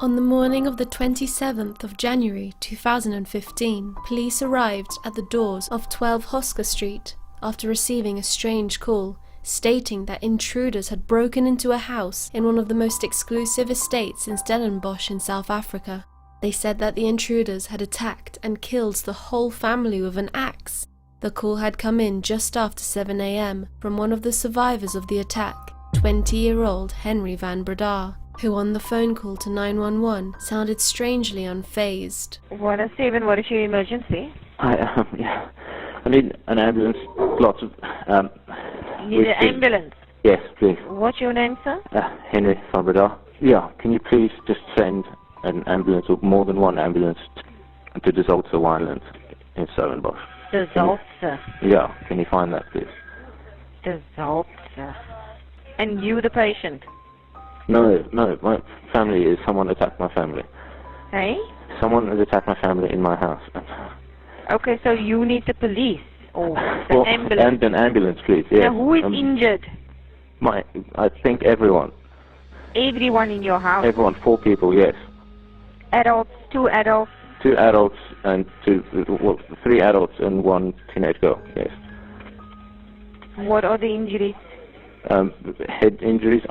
On the morning of the 27th of January 2015, police arrived at the doors of 12 Hosker Street after receiving a strange call stating that intruders had broken into a house in one of the most exclusive estates in Stellenbosch in South Africa. They said that the intruders had attacked and killed the whole family with an axe. The call had come in just after 7 a.m. from one of the survivors of the attack, 20-year-old Henry van Breda, who on the phone call to 911 sounded strangely unfazed. 107, what is your emergency? I need an ambulance. Lots of You need an ambulance? Yes, please. What's your name, sir? Henry van Breda. Yeah, can you please just send an ambulance or more than one ambulance to the Zoltse Winelands in Stellenbosch? The Zoltse? Yeah, can you find that, please? The Zoltse. And you, the patient? No, my family is, someone attacked my family. Hey? Someone has attacked my family in my house. Okay, so you need the police or the ambulance? And an ambulance, please, yes. Now who is injured? I think everyone. Everyone in your house? Everyone, 4 people, yes. Adults, 2 adults? 2 adults and 3 adults and 1 teenage girl, yes. What are the injuries? Head injuries.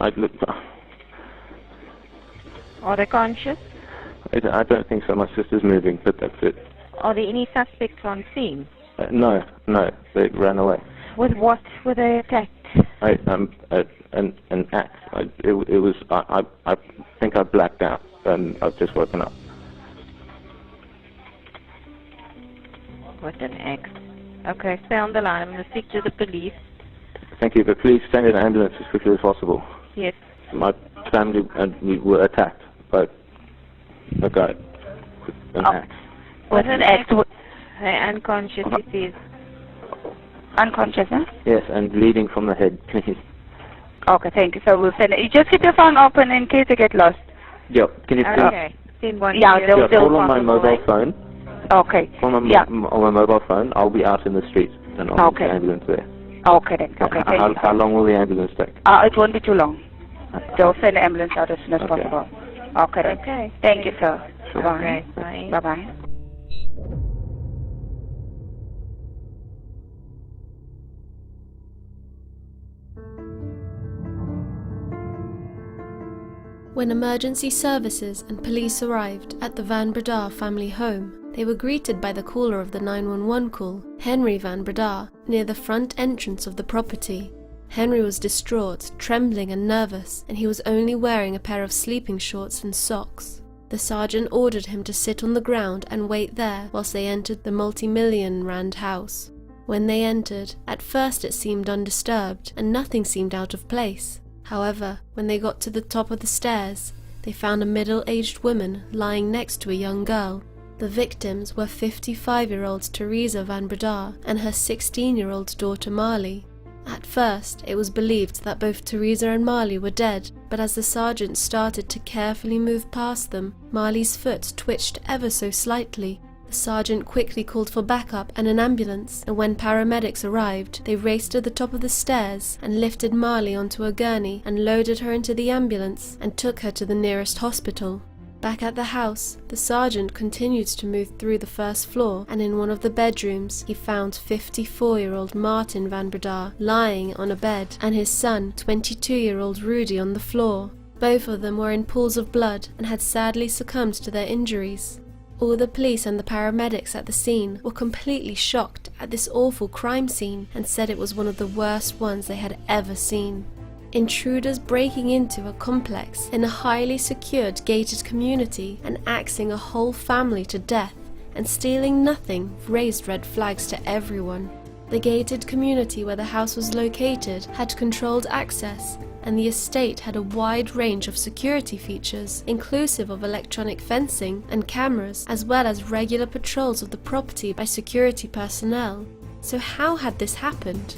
Are they conscious? I don't think so. My sister's moving, but that's it. Are there any suspects on scene? No, they ran away. With what were they attacked? An axe. I think I blacked out and I've just woken up. What an axe. Okay, stay on the line. I'm going to speak to the police. Thank you, but please send an ambulance as quickly as possible. Yes. My family and we were attacked by a guy with an axe. What's an axe? Unconscious, it is. Unconscious, huh? Yes, and bleeding from the head, please. Okay, thank you. So we'll send it. You just keep your phone open in case you get lost. Yeah, can you please? Okay. Send one. Yeah, they'll call on my mobile phone. Okay. On my mobile phone, I'll be out in the streets and I'll get the ambulance there. Okay then. Okay, thank you. How long will the ambulance take? It won't be too long. They'll send the ambulance out as soon as possible. Okay then. Okay. Thank you, sir. Sure. Bye. Bye. Bye-bye. When emergency services and police arrived at the Van Breda family home, they were greeted by the caller of the 911 call, Henry van Breda, near the front entrance of the property. Henry was distraught, trembling and nervous, and he was only wearing a pair of sleeping shorts and socks. The sergeant ordered him to sit on the ground and wait there whilst they entered the multi-million rand house. When they entered, at first it seemed undisturbed and nothing seemed out of place. However, when they got to the top of the stairs, they found a middle-aged woman lying next to a young girl. The victims were 55-year-old Teresa van Breda and her 16-year-old daughter Marley. At first, it was believed that both Teresa and Marley were dead, but as the sergeant started to carefully move past them, Marley's foot twitched ever so slightly. The sergeant quickly called for backup and an ambulance, and when paramedics arrived, they raced to the top of the stairs and lifted Marley onto a gurney and loaded her into the ambulance and took her to the nearest hospital. Back at the house, the sergeant continued to move through the first floor, and in one of the bedrooms he found 54-year-old Martin van Breda lying on a bed and his son, 22-year-old Rudy, on the floor. Both of them were in pools of blood and had sadly succumbed to their injuries. All the police and the paramedics at the scene were completely shocked at this awful crime scene and said it was one of the worst ones they had ever seen. Intruders breaking into a complex in a highly secured gated community and axing a whole family to death and stealing nothing raised red flags to everyone. The gated community where the house was located had controlled access, and the estate had a wide range of security features, inclusive of electronic fencing and cameras, as well as regular patrols of the property by security personnel. So how had this happened?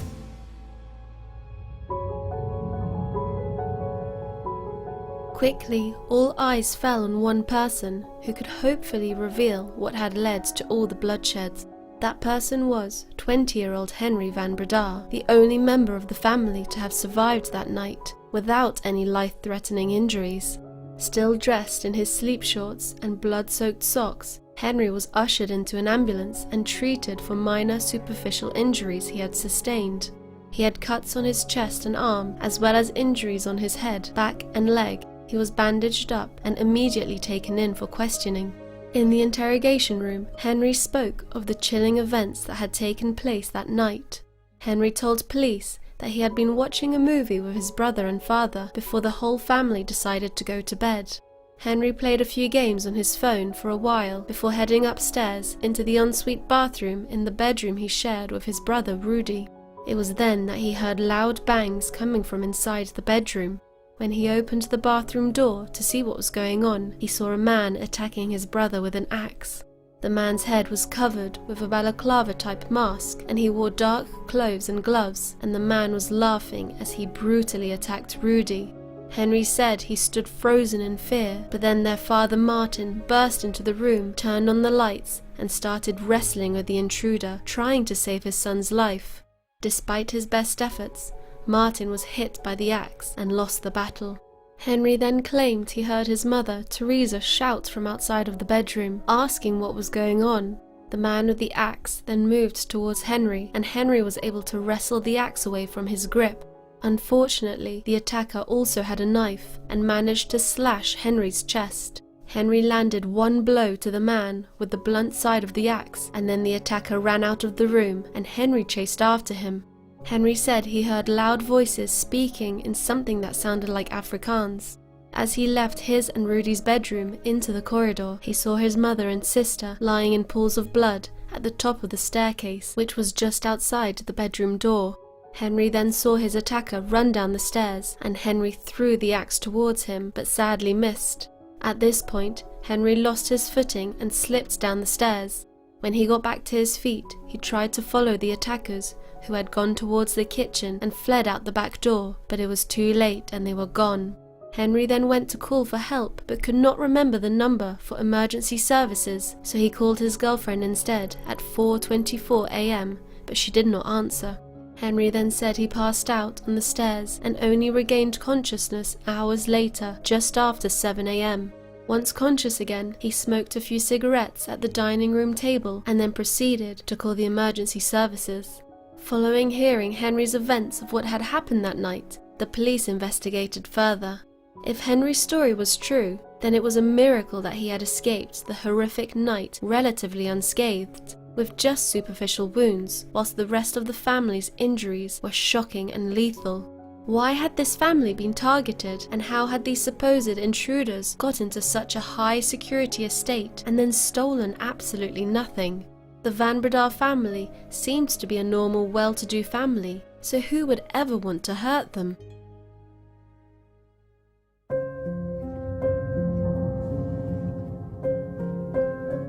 Quickly, all eyes fell on one person who could hopefully reveal what had led to all the bloodshed. That person was 20-year-old Henry van Breda, the only member of the family to have survived that night, without any life-threatening injuries. Still dressed in his sleep shorts and blood-soaked socks, Henry was ushered into an ambulance and treated for minor superficial injuries he had sustained. He had cuts on his chest and arm, as well as injuries on his head, back and leg. He was bandaged up and immediately taken in for questioning. In the interrogation room, Henry spoke of the chilling events that had taken place that night. Henry told police that he had been watching a movie with his brother and father before the whole family decided to go to bed. Henry played a few games on his phone for a while before heading upstairs into the ensuite bathroom in the bedroom he shared with his brother Rudy. It was then that he heard loud bangs coming from inside the bedroom. When he opened the bathroom door to see what was going on, he saw a man attacking his brother with an axe. The man's head was covered with a balaclava-type mask, and he wore dark clothes and gloves, and the man was laughing as he brutally attacked Rudy. Henry said he stood frozen in fear, but then their father Martin burst into the room, turned on the lights, and started wrestling with the intruder, trying to save his son's life. Despite his best efforts, Martin was hit by the axe and lost the battle. Henry then claimed he heard his mother, Teresa, shout from outside of the bedroom, asking what was going on. The man with the axe then moved towards Henry, and Henry was able to wrestle the axe away from his grip. Unfortunately, the attacker also had a knife and managed to slash Henry's chest. Henry landed one blow to the man with the blunt side of the axe, and then the attacker ran out of the room and Henry chased after him. Henry said he heard loud voices speaking in something that sounded like Afrikaans. As he left his and Rudy's bedroom into the corridor, he saw his mother and sister lying in pools of blood at the top of the staircase, which was just outside the bedroom door. Henry then saw his attacker run down the stairs, and Henry threw the axe towards him, but sadly missed. At this point, Henry lost his footing and slipped down the stairs. When he got back to his feet, he tried to follow the attackers, who had gone towards the kitchen and fled out the back door, but it was too late and they were gone. Henry then went to call for help, but could not remember the number for emergency services, so he called his girlfriend instead at 4:24 a.m., but she did not answer. Henry then said he passed out on the stairs and only regained consciousness hours later, just after 7 a.m. Once conscious again, he smoked a few cigarettes at the dining room table and then proceeded to call the emergency services. Following hearing Henry's events of what had happened that night, the police investigated further. If Henry's story was true, then it was a miracle that he had escaped the horrific night relatively unscathed, with just superficial wounds, whilst the rest of the family's injuries were shocking and lethal. Why had this family been targeted, and how had these supposed intruders got into such a high security estate and then stolen absolutely nothing? The Van Breda family seemed to be a normal, well-to-do family, so who would ever want to hurt them?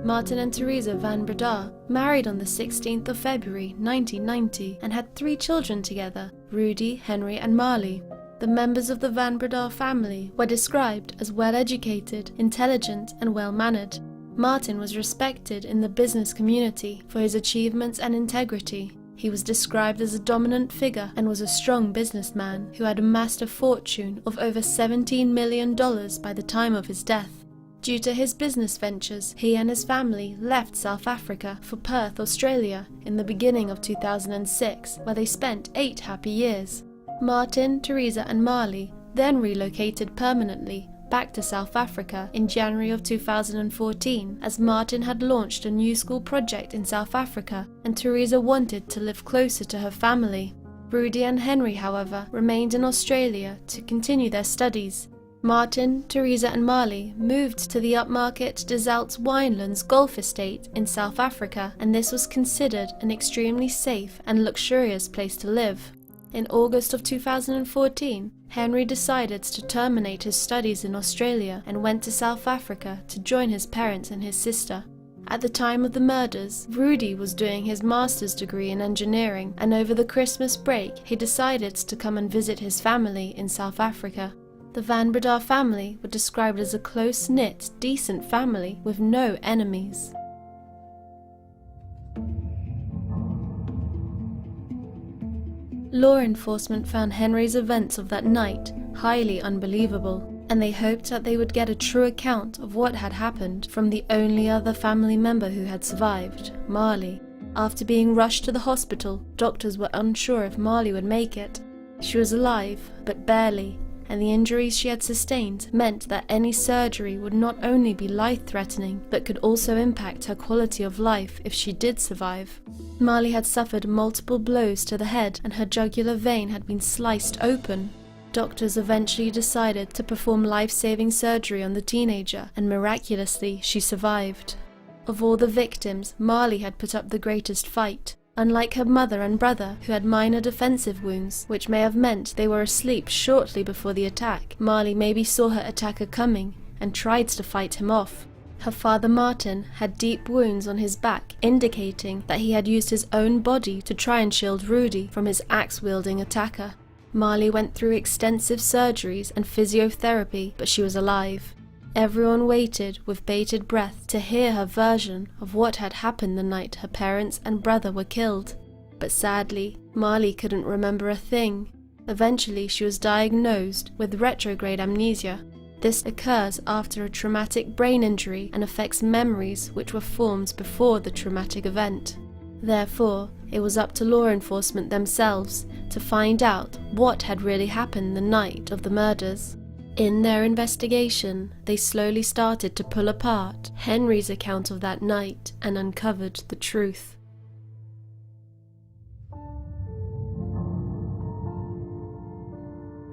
Martin and Teresa Van Breda married on the 16th of February 1990 and had 3 children together, Rudy, Henry and Marley. The members of the Van Breda family were described as well-educated, intelligent and well-mannered. Martin was respected in the business community for his achievements and integrity. He was described as a dominant figure and was a strong businessman who had amassed a fortune of over $17 million by the time of his death. Due to his business ventures, he and his family left South Africa for Perth, Australia in the beginning of 2006, where they spent 8 happy years. Martin, Teresa and Marley then relocated permanently back to South Africa in January of 2014, as Martin had launched a new school project in South Africa and Teresa wanted to live closer to her family. Rudy and Henry, however, remained in Australia to continue their studies. Martin, Teresa and Marley moved to the upmarket De Zout's Winelands golf estate in South Africa, and this was considered an extremely safe and luxurious place to live. In August of 2014, Henry decided to terminate his studies in Australia and went to South Africa to join his parents and his sister. At the time of the murders, Rudy was doing his master's degree in engineering, and over the Christmas break he decided to come and visit his family in South Africa. The Van Breda family were described as a close-knit, decent family with no enemies. Law enforcement found Henry's events of that night highly unbelievable, and they hoped that they would get a true account of what had happened from the only other family member who had survived, Marley. After being rushed to the hospital, doctors were unsure if Marley would make it. She was alive, but barely, and the injuries she had sustained meant that any surgery would not only be life-threatening, but could also impact her quality of life if she did survive. Marley had suffered multiple blows to the head, and her jugular vein had been sliced open. Doctors eventually decided to perform life-saving surgery on the teenager, and miraculously she survived. Of all the victims, Marley had put up the greatest fight. Unlike her mother and brother, who had minor defensive wounds, which may have meant they were asleep shortly before the attack, Marley maybe saw her attacker coming and tried to fight him off. Her father Martin had deep wounds on his back, indicating that he had used his own body to try and shield Rudy from his axe-wielding attacker. Marley went through extensive surgeries and physiotherapy, but she was alive. Everyone waited with bated breath to hear her version of what had happened the night her parents and brother were killed. But sadly, Marley couldn't remember a thing. Eventually, she was diagnosed with retrograde amnesia. This occurs after a traumatic brain injury and affects memories which were formed before the traumatic event. Therefore, it was up to law enforcement themselves to find out what had really happened the night of the murders. In their investigation, they slowly started to pull apart Henry's account of that night and uncovered the truth.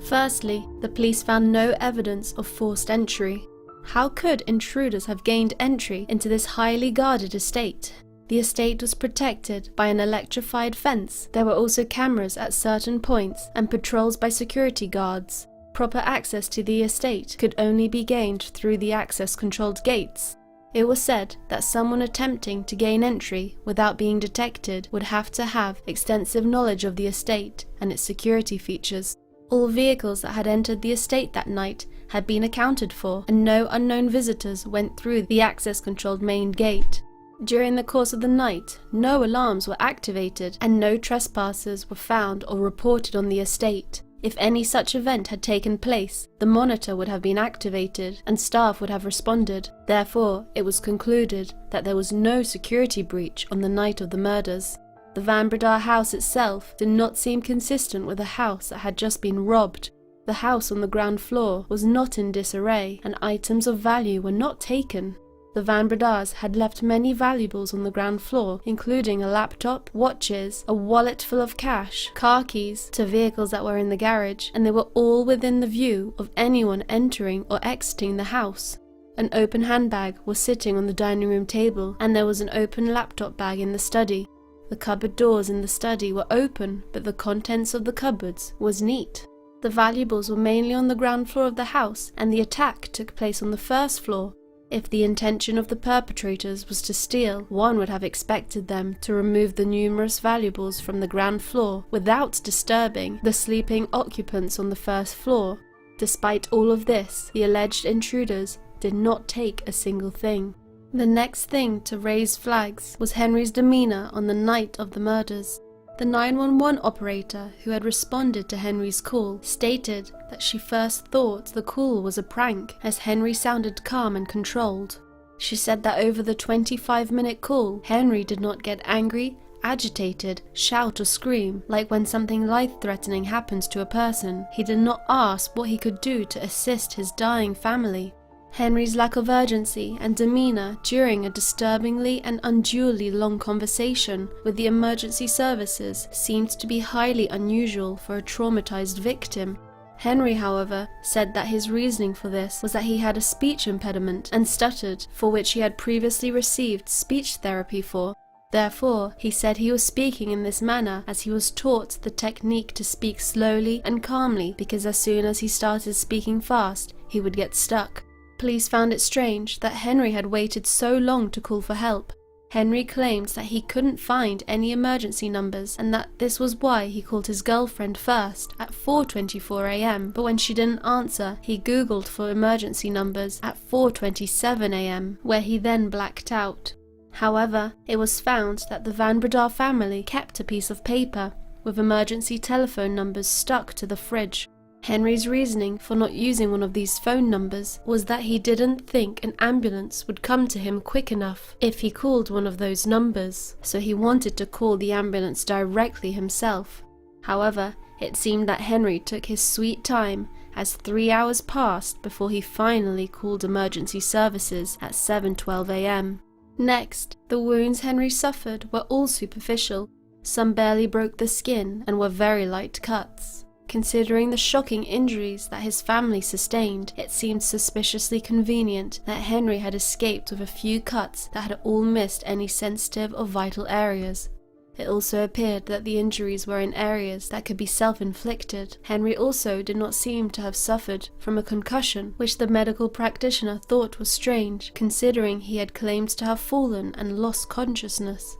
Firstly, the police found no evidence of forced entry. How could intruders have gained entry into this highly guarded estate? The estate was protected by an electrified fence. There were also cameras at certain points and patrols by security guards. Proper access to the estate could only be gained through the access-controlled gates. It was said that someone attempting to gain entry without being detected would have to have extensive knowledge of the estate and its security features. All vehicles that had entered the estate that night had been accounted for, and no unknown visitors went through the access-controlled main gate. During the course of the night, no alarms were activated and no trespassers were found or reported on the estate. If any such event had taken place, the monitor would have been activated and staff would have responded. Therefore, it was concluded that there was no security breach on the night of the murders. The Van Breda house itself did not seem consistent with a house that had just been robbed. The house on the ground floor was not in disarray and items of value were not taken. The Van Bredas had left many valuables on the ground floor, including a laptop, watches, a wallet full of cash, car keys to vehicles that were in the garage, and they were all within the view of anyone entering or exiting the house. An open handbag was sitting on the dining room table, and there was an open laptop bag in the study. The cupboard doors in the study were open, but the contents of the cupboards was neat. The valuables were mainly on the ground floor of the house, and the attack took place on the first floor. If the intention of the perpetrators was to steal, one would have expected them to remove the numerous valuables from the ground floor without disturbing the sleeping occupants on the first floor. Despite all of this, the alleged intruders did not take a single thing. The next thing to raise flags was Henry's demeanor on the night of the murders. The 911 operator who had responded to Henry's call stated that she first thought the call was a prank, as Henry sounded calm and controlled. She said that over the 25-minute call, Henry did not get angry, agitated, shout or scream like when something life-threatening happens to a person. He did not ask what he could do to assist his dying family. Henry's lack of urgency and demeanor during a disturbingly and unduly long conversation with the emergency services seemed to be highly unusual for a traumatized victim. Henry, however, said that his reasoning for this was that he had a speech impediment and stuttered, for which he had previously received speech therapy for. Therefore, he said he was speaking in this manner as he was taught the technique to speak slowly and calmly, because as soon as he started speaking fast, he would get stuck. Police found it strange that Henry had waited so long to call for help. Henry claimed that he couldn't find any emergency numbers and that this was why he called his girlfriend first at 4:24 a.m. But when she didn't answer, he googled for emergency numbers at 4:27 a.m. where he then blacked out. However, it was found that the Van Breda family kept a piece of paper with emergency telephone numbers stuck to the fridge. Henry's reasoning for not using one of these phone numbers was that he didn't think an ambulance would come to him quick enough if he called one of those numbers, so he wanted to call the ambulance directly himself. However, it seemed that Henry took his sweet time, as 3 hours passed before he finally called emergency services at 7:12 a.m. Next, the wounds Henry suffered were all superficial. Some barely broke the skin and were very light cuts. Considering the shocking injuries that his family sustained, it seemed suspiciously convenient that Henry had escaped with a few cuts that had all missed any sensitive or vital areas. It also appeared that the injuries were in areas that could be self-inflicted. Henry also did not seem to have suffered from a concussion, which the medical practitioner thought was strange, considering he had claimed to have fallen and lost consciousness.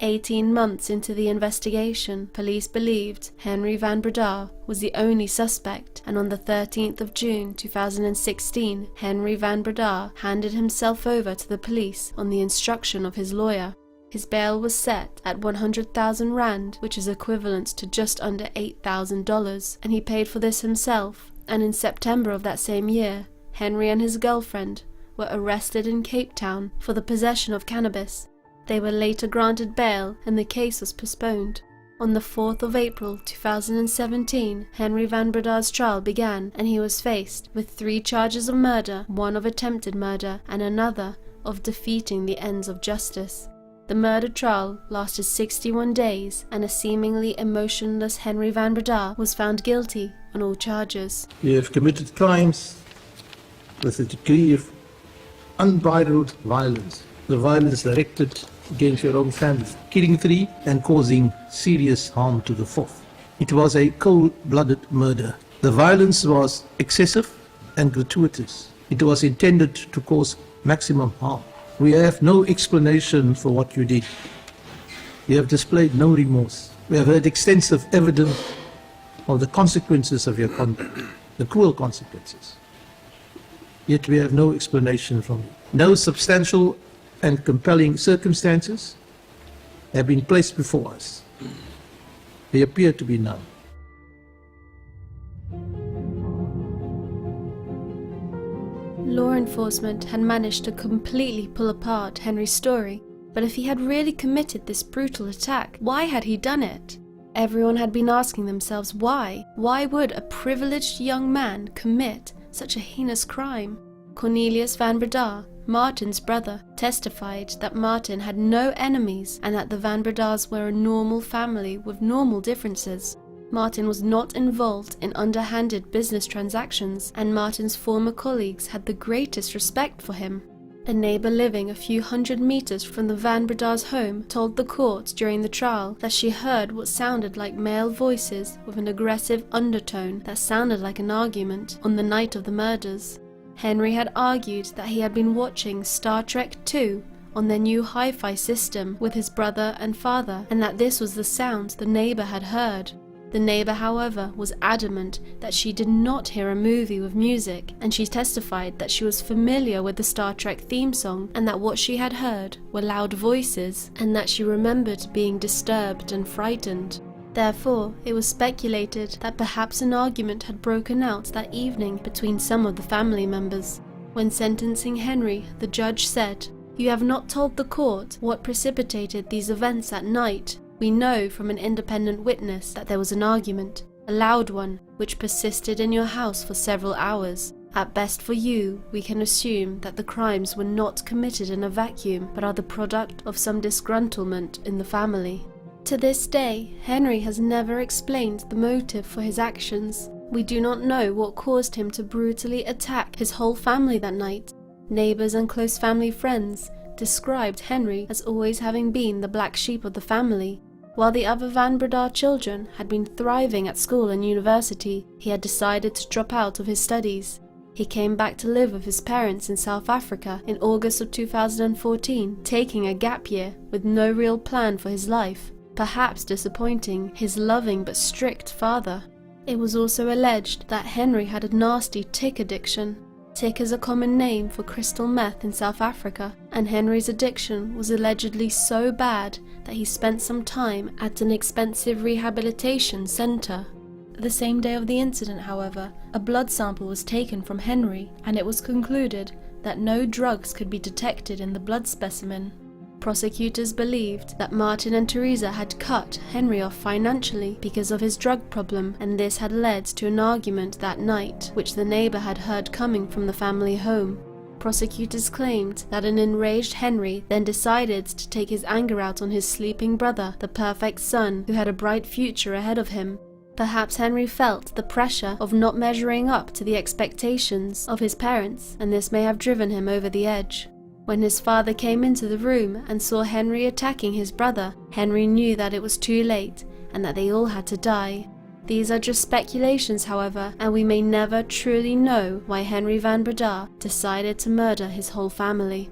18 months into the investigation, police believed Henry van Breda was the only suspect, and on the 13th of June 2016, Henry van Breda handed himself over to the police on the instruction of his lawyer. His bail was set at 100,000 rand, which is equivalent to just under $8,000, and he paid for this himself. And in September of that same year, Henry and his girlfriend were arrested in Cape Town for the possession of cannabis. They were later granted bail and the case was postponed. On the 4th of April 2017, Henry van Breda's trial began, and he was faced with 3 charges of murder, 1 of attempted murder, and another of defeating the ends of justice. The murder trial lasted 61 days, and a seemingly emotionless Henry van Breda was found guilty on all charges. You have committed crimes with a degree of unbridled violence. The violence directed against your own family, killing 3 and causing serious harm to the 4th. It was a cold-blooded murder. The violence was excessive and gratuitous. It was intended to cause maximum harm. We have no explanation for what you did. You have displayed no remorse. We have heard extensive evidence of the consequences of your conduct, the cruel consequences. Yet we have no explanation from you. No substantial and compelling circumstances have been placed before us. They appear to be none. Law enforcement had managed to completely pull apart Henry's story, but if he had really committed this brutal attack, why had he done it? Everyone had been asking themselves why. Why would a privileged young man commit such a heinous crime? Cornelius van Breda, Martin's brother, testified that Martin had no enemies and that the Van Bredas were a normal family with normal differences. Martin was not involved in underhanded business transactions, and Martin's former colleagues had the greatest respect for him. A neighbor living a few hundred meters from the Van Breda's home told the court during the trial that she heard what sounded like male voices with an aggressive undertone that sounded like an argument on the night of the murders. Henry had argued that he had been watching Star Trek II on their new hi-fi system with his brother and father, and that this was the sound the neighbor had heard. The neighbor, however, was adamant that she did not hear a movie with music, and she testified that she was familiar with the Star Trek theme song and that what she had heard were loud voices, and that she remembered being disturbed and frightened. Therefore, it was speculated that perhaps an argument had broken out that evening between some of the family members. When sentencing Henry, the judge said, "You have not told the court what precipitated these events that night. We know from an independent witness that there was an argument, a loud one, which persisted in your house for several hours. At best for you, we can assume that the crimes were not committed in a vacuum, but are the product of some disgruntlement in the family." To this day, Henry has never explained the motive for his actions. We do not know what caused him to brutally attack his whole family that night. Neighbors and close family friends described Henry as always having been the black sheep of the family. While the other Van Breda children had been thriving at school and university, he had decided to drop out of his studies. He came back to live with his parents in South Africa in August of 2014, taking a gap year with no real plan for his life, perhaps disappointing his loving but strict father. It was also alleged that Henry had a nasty tic addiction. Tic is a common name for crystal meth in South Africa, and Henry's addiction was allegedly so bad that he spent some time at an expensive rehabilitation center. The same day of the incident, however, a blood sample was taken from Henry, and it was concluded that no drugs could be detected in the blood specimen. Prosecutors believed that Martin and Teresa had cut Henry off financially because of his drug problem, and this had led to an argument that night, which the neighbor had heard coming from the family home. Prosecutors claimed that an enraged Henry then decided to take his anger out on his sleeping brother, the perfect son who had a bright future ahead of him. Perhaps Henry felt the pressure of not measuring up to the expectations of his parents, and this may have driven him over the edge. When his father came into the room and saw Henry attacking his brother, Henry knew that it was too late and that they all had to die. These are just speculations, however, and we may never truly know why Henry van Breda decided to murder his whole family.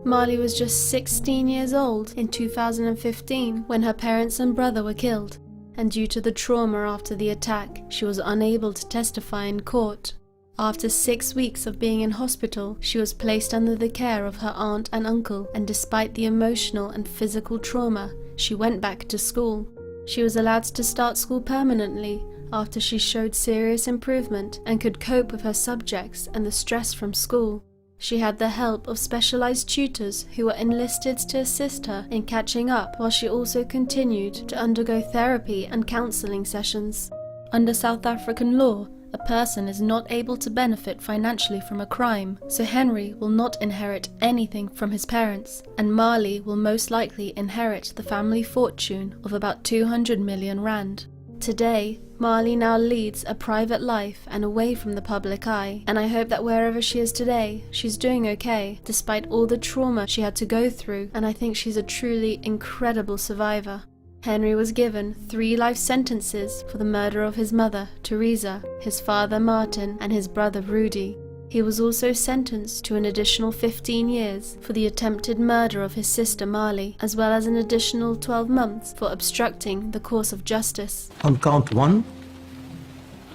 Marley was just 16 years old in 2015 when her parents and brother were killed, and due to the trauma after the attack, she was unable to testify in court. After 6 weeks of being in hospital, she was placed under the care of her aunt and uncle, and despite the emotional and physical trauma, she went back to school. She was allowed to start school permanently after she showed serious improvement and could cope with her subjects and the stress from school. She had the help of specialized tutors who were enlisted to assist her in catching up, while she also continued to undergo therapy and counseling sessions. Under South African law, a person is not able to benefit financially from a crime, so Henry will not inherit anything from his parents, and Marley will most likely inherit the family fortune of about 200 million rand. Today, Marley now leads a private life and away from the public eye, and I hope that wherever she is today, she's doing okay, despite all the trauma she had to go through, and I think she's a truly incredible survivor. Henry was given 3 life sentences for the murder of his mother, Teresa, his father, Martin, and his brother, Rudy. He was also sentenced to an additional 15 years for the attempted murder of his sister Marley, as well as an additional 12 months for obstructing the course of justice. On count 1,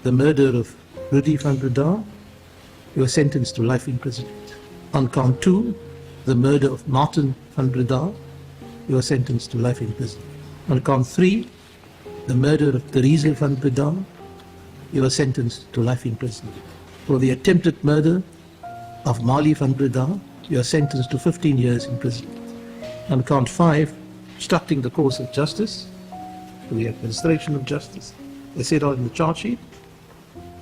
the murder of Rudy van Breda, you are sentenced to life imprisonment. On count 2, the murder of Martin van Breda, you are sentenced to life imprisonment. On count 3, the murder of Teresa van Breda, you are sentenced to life imprisonment. For the attempted murder of Marley van Breda, you are sentenced to 15 years imprisonment. On count 5, obstructing the course of justice, for the administration of justice, as set out in the charge sheet,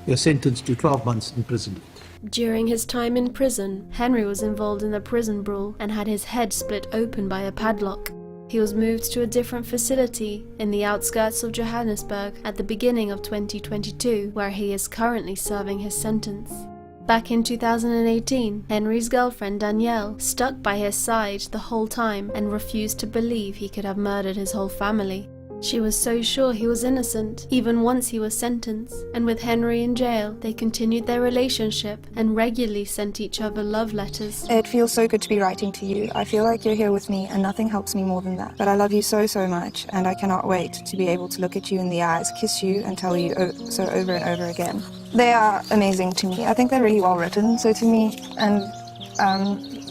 you are sentenced to 12 months imprisonment. During his time in prison, Henry was involved in a prison brawl and had his head split open by a padlock. He was moved to a different facility in the outskirts of Johannesburg at the beginning of 2022, where he is currently serving his sentence. Back in 2018, Henry's girlfriend Danielle stuck by his side the whole time and refused to believe he could have murdered his whole family. She was so sure he was innocent, even once he was sentenced, and with Henry in jail, they continued their relationship and regularly sent each other love letters. It feels so good to be writing to you. I feel like you're here with me and nothing helps me more than that. But I love you so, so much, and I cannot wait to be able to look at you in the eyes, kiss you, and tell you so over and over again. They are amazing to me. I think they're really well written, so to me, and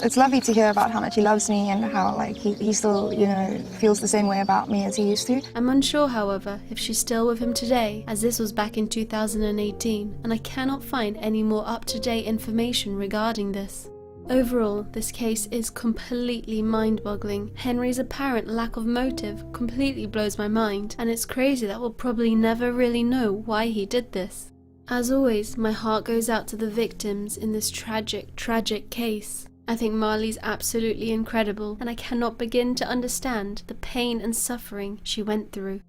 it's lovely to hear about how much he loves me and how he still, feels the same way about me as he used to. I'm unsure, however, if she's still with him today, as this was back in 2018, and I cannot find any more up-to-date information regarding this. Overall, this case is completely mind-boggling. Henry's apparent lack of motive completely blows my mind, and it's crazy that we'll probably never really know why he did this. As always, my heart goes out to the victims in this tragic, tragic case. I think Marley's absolutely incredible, and I cannot begin to understand the pain and suffering she went through.